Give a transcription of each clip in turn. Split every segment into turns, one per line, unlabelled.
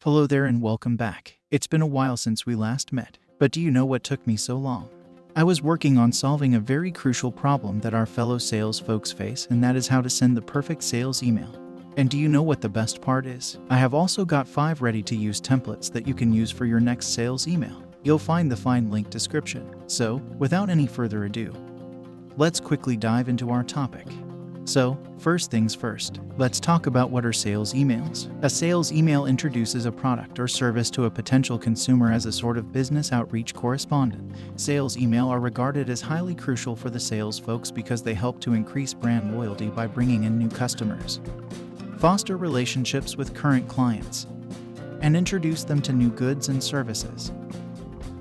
Hello there and welcome back. It's been a while since we last met, but do you know what took me so long? I was working on solving a very crucial problem that our fellow sales folks face, and that is how to send the perfect sales email. And do you know what the best part is? I have also got 5 ready-to-use templates that you can use for your next sales email. You'll find the fine link description. So, without any further ado, let's quickly dive into our topic. So, first things first, let's talk about what are sales emails. A sales email introduces a product or service to a potential consumer as a sort of business outreach correspondent. Sales email are regarded as highly crucial for the sales folks because they help to increase brand loyalty by bringing in new customers, foster relationships with current clients, and introduce them to new goods and services.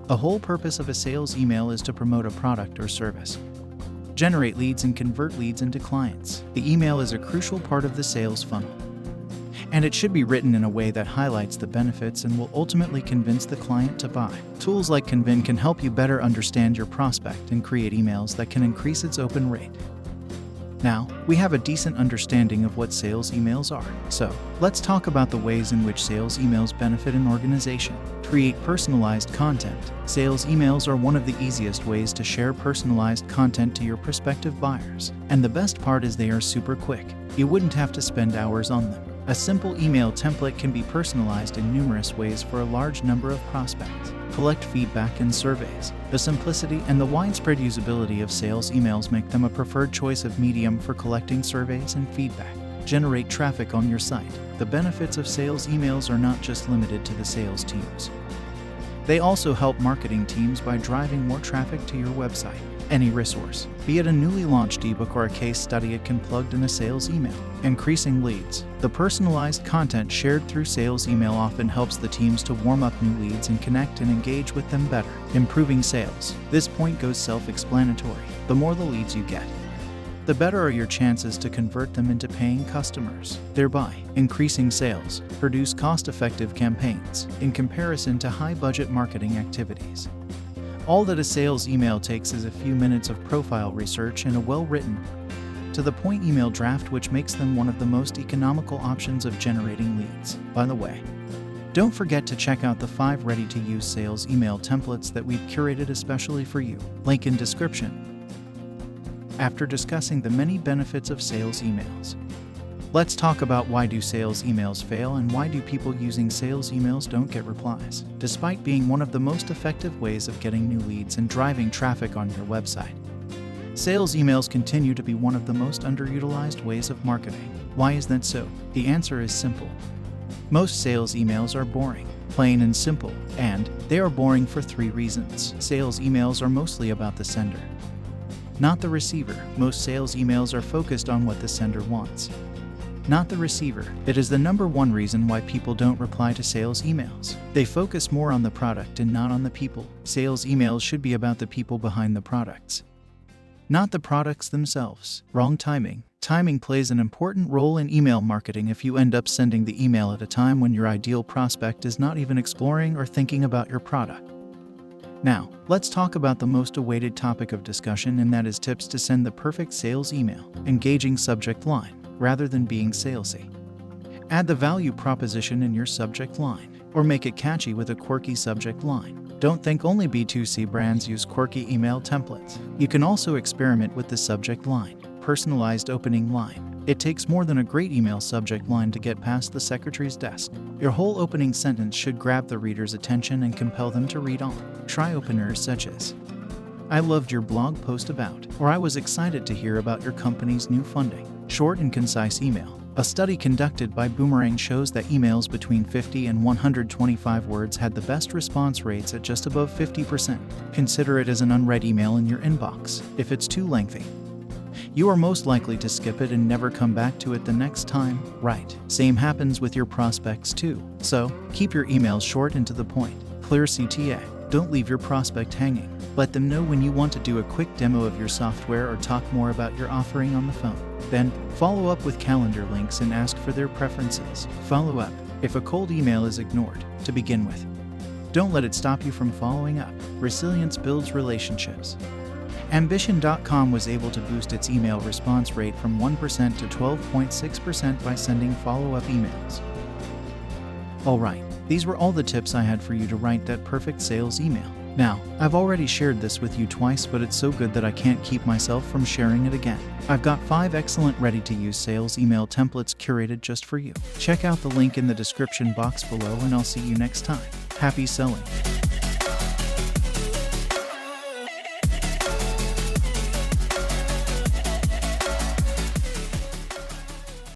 The whole purpose of a sales email is to promote a product or service, generate leads, and convert leads into clients. The email is a crucial part of the sales funnel, and it should be written in a way that highlights the benefits and will ultimately convince the client to buy. Tools like Convin can help you better understand your prospect and create emails that can increase its open rate. Now, we have a decent understanding of what sales emails are, so let's talk about the ways in which sales emails benefit an organization. Create personalized content. Sales emails are one of the easiest ways to share personalized content to your prospective buyers. And the best part is they are super quick. You wouldn't have to spend hours on them. A simple email template can be personalized in numerous ways for a large number of prospects. Collect feedback and surveys. The simplicity and the widespread usability of sales emails make them a preferred choice of medium for collecting surveys and feedback. Generate traffic on your site. The benefits of sales emails are not just limited to the sales teams. They also help marketing teams by driving more traffic to your website. Any resource, be it a newly launched ebook or a case study, it can plug in a sales email. Increasing leads. The personalized content shared through sales email often helps the teams to warm up new leads and connect and engage with them better. Improving sales. This point goes self-explanatory. The more the leads you get, the better are your chances to convert them into paying customers, thereby increasing sales. Produce cost-effective campaigns in comparison to high-budget marketing activities. All that a sales email takes is a few minutes of profile research and a well-written, to-the-point email draft, which makes them one of the most economical options of generating leads. By the way, don't forget to check out the 5 ready-to-use sales email templates that we've curated especially for you. Link in description. After discussing the many benefits of sales emails, let's talk about why do sales emails fail and why do people using sales emails don't get replies. Despite being one of the most effective ways of getting new leads and driving traffic on your website, sales emails continue to be one of the most underutilized ways of marketing. Why is that so? The answer is simple. Most sales emails are boring, plain and simple, and they are boring for 3 reasons. Sales emails are mostly about the sender, not the receiver. Most sales emails are focused on what the sender wants, not the receiver. It is the number 1 reason why people don't reply to sales emails. They focus more on the product and not on the people. Sales emails should be about the people behind the products, not the products themselves. Wrong timing. Timing plays an important role in email marketing. If you end up sending the email at a time when your ideal prospect is not even exploring or thinking about your product. Now, let's talk about the most awaited topic of discussion, and that is tips to send the perfect sales email. Engaging subject line rather than being salesy. Add the value proposition in your subject line, or make it catchy with a quirky subject line. Don't think only B2C brands use quirky email templates. You can also experiment with the subject line. Personalized opening line. It takes more than a great email subject line to get past the secretary's desk. Your whole opening sentence should grab the reader's attention and compel them to read on. Try openers such as, "I loved your blog post about," or "I was excited to hear about your company's new funding." Short and concise email. A study conducted by Boomerang shows that emails between 50 and 125 words had the best response rates at just above 50%. Consider it as an unread email in your inbox. If it's too lengthy, you are most likely to skip it and never come back to it the next time, right? Same happens with your prospects too. So, keep your emails short and to the point. Clear CTA. Don't leave your prospect hanging. Let them know when you want to do a quick demo of your software or talk more about your offering on the phone. Then, follow up with calendar links and ask for their preferences. Follow up if a cold email is ignored to begin with. Don't let it stop you from following up. Resilience builds relationships. Ambition.com was able to boost its email response rate from 1% to 12.6% by sending follow-up emails. Alright, These were all the tips I had for you to write that perfect sales email. Now, I've already shared this with you twice, but it's so good that I can't keep myself from sharing it again. I've got 5 excellent ready-to-use sales email templates curated just for you. Check out the link in the description box below, and I'll see you next time. Happy selling!